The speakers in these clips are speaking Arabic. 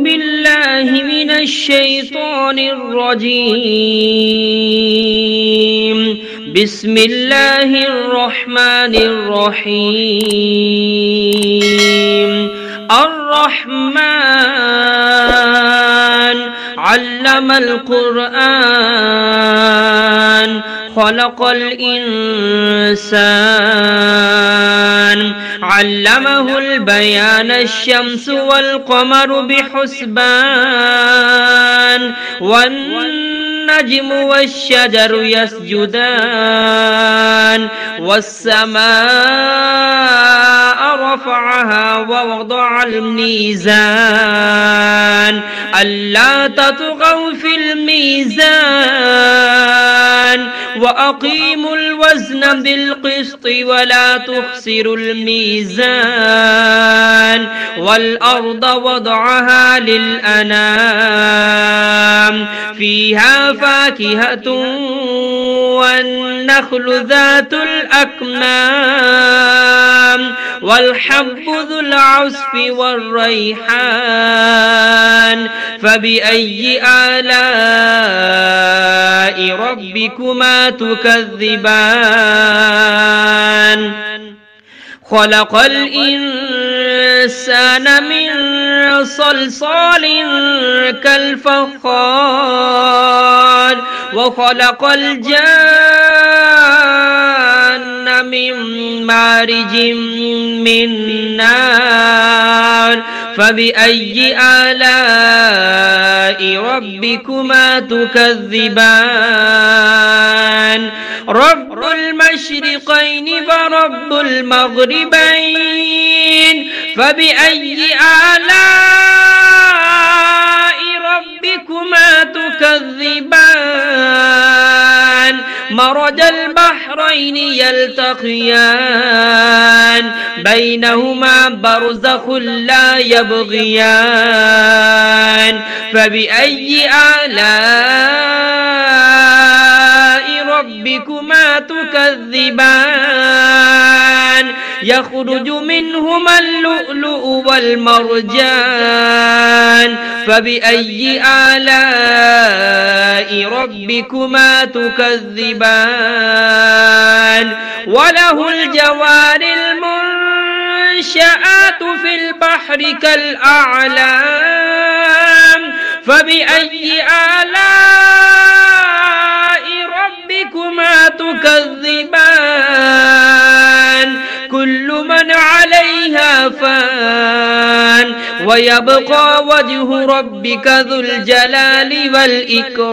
بالله من الشيطان الرجيم. بسم الله الرحمن الرحيم. الرحمن علم القرآن خلق الإنسان علمه البيان الشمس والقمر بحسبان والنجم والشجر يسجدان والسماء رفعها ووضع الميزان ألا تطغوا في الميزان وأقيموا الوزن بالقسط ولا تخسروا الميزان والأرض وضعها للأنام فيها فاكهة والنخل ذات الأكمام والحب ذو العصف والريحان فبأي آلاء ربكما تكذبان خلق الإنسان من صلصال كالفخار وخلق الجان من مارج من نار فبأي آلاء ربكما تكذبان رب المشرقين ورب المغربين فبأي آلاء ربكما تكذبان مرج البحرين يلتقيان بينهما برزخ لا يبغيان فبأي آلاء ربكما تكذبان يخرج منهما اللؤلؤ والمرجان فبأي آلاء ربكما تكذبان وله الجوار المنشآت في البحر كالأعلام فبأي آلاء ربكما تكذبان كل من عليها فان ويبقى وجه ربك ذو الجلال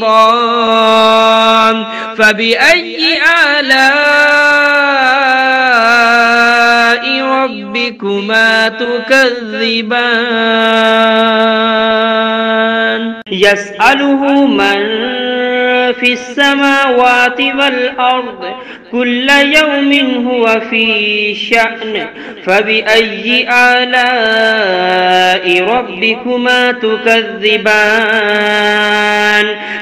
والإكرام فبأي آلاء ربكما تكذبان يسأله من في السماوات والأرض كل يوم هو في شأن فبأي آلاء ربكما تكذبان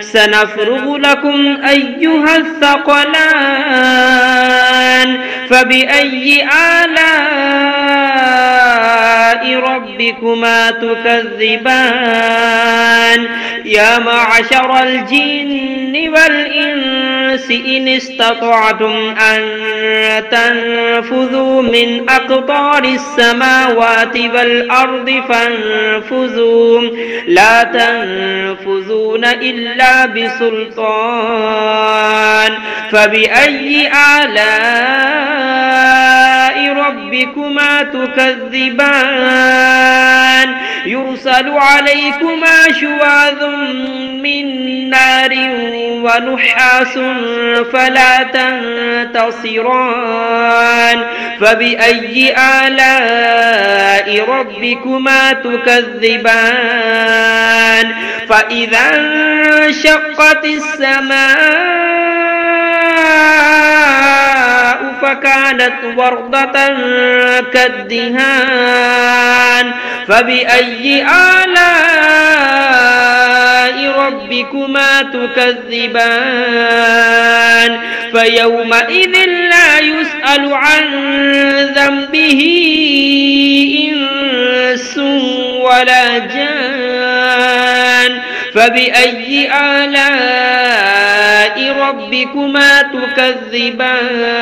سنفرغ لكم أيها الثقلان فبأي آلاء ربكما تكذبان يا معشر الجن والإنس إن استطعتم أن تنفذوا من أقطار السماوات والأرض فانفذوا لا تنفذون إلا بسلطان فبأي آلاء ربكما تكذبان يرسل عليكما شواظ من نار ونحاس فلا تنتصران فبأي آلاء ربكما تكذبان فإذا انشقت السماء فكانت وردة كالدهان فبأي آلاء ربكما تكذبان فيومئذ لا يسأل عن ذنبه إنس ولا جان فبأي آلاء ربكما تكذبان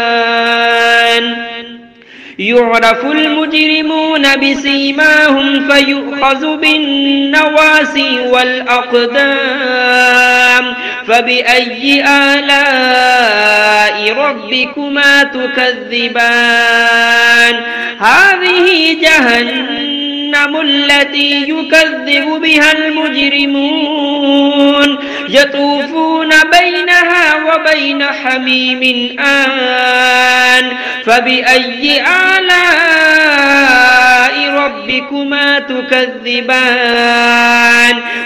يعرف المجرمون بسيماهم فيؤخذ بالنواسي والأقدام فبأي آلاء ربكما تكذبان هذه جهنم التي يكذب بها المجرمون يطوفون بينها وبين حميم آن فبأي آلاء ربكما تكذبان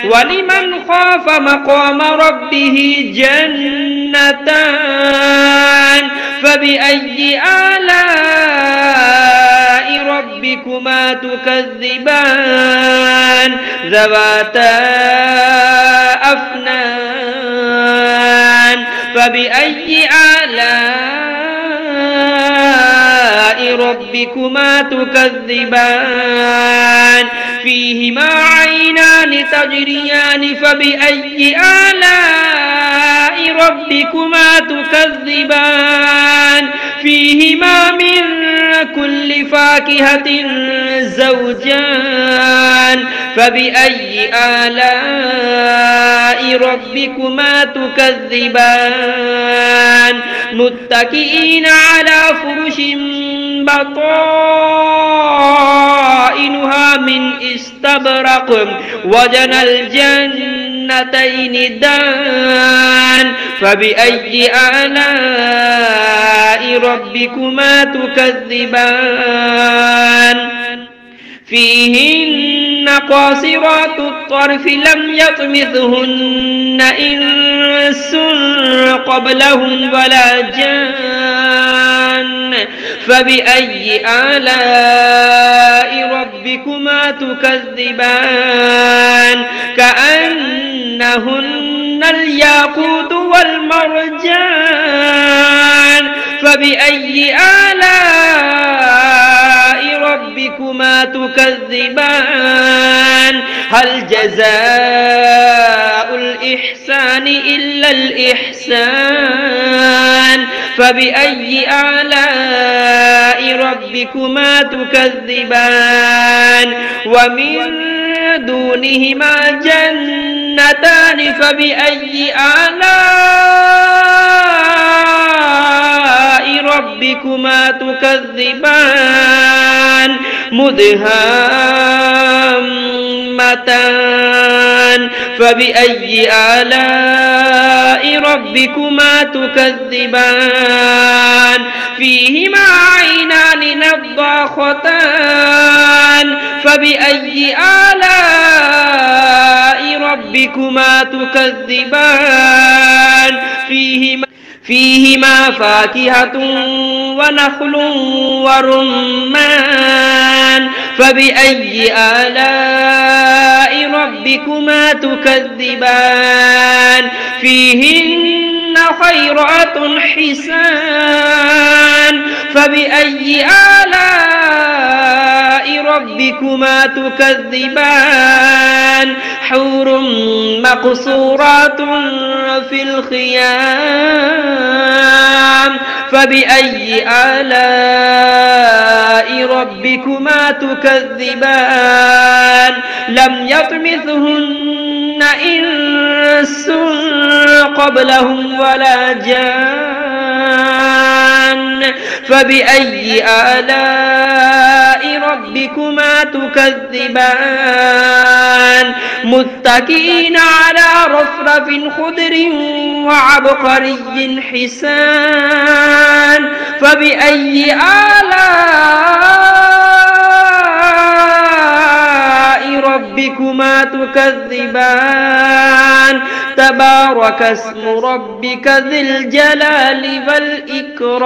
ولمن خاف مقام ربه جنتان فبأي آلاء ربكما تكذبان ذواتا أفنان فبأي آلاء ربكما تكذبان فيهما عينان تجريان فبأي آلاء ربكما تكذبان فيهما من كل فاكهة زوجان فبأي آلاء ربكما تكذبان متكئين على فرش بطائنها من استبرق وجنى الجنتين دان فبأي آلاء ربكما تكذبان فيهن قاصرات الطرف لم يطمثهن إنس قبلهم ولا جان فبأي آلاء ربكما تكذبان كأنهن الياقوت والمرجان فبأي آلاء ربكما تكذبان هل جزاء الإحسان إلا الإحسان فبأي آلاء ربكما تكذبان ومن دونهما جنتان فبأي آلاء ربكما تكذبان مدهامتان فبأي آلاء ربكما تكذبان فيهما عينان نضاختان فبأي آلاء ربكما تكذبان فيهما فاكهة ونخل ورمان فبأي آلاء ربكما تكذبان فيهن خيرات حسان فبأي آلاء ربكما تكذبان حور مقصورات في الخيام فبأي آلاء ربكما تكذبان لم يطمثهن إنس قبلهم ولا جان فبأي آلاء ربكما تكذبان متكئين على رفرف خضر وعبقري حسان فبأي آلاء ربكما تكذبان تبارك اسم ربك ذي الجلال والإكرام.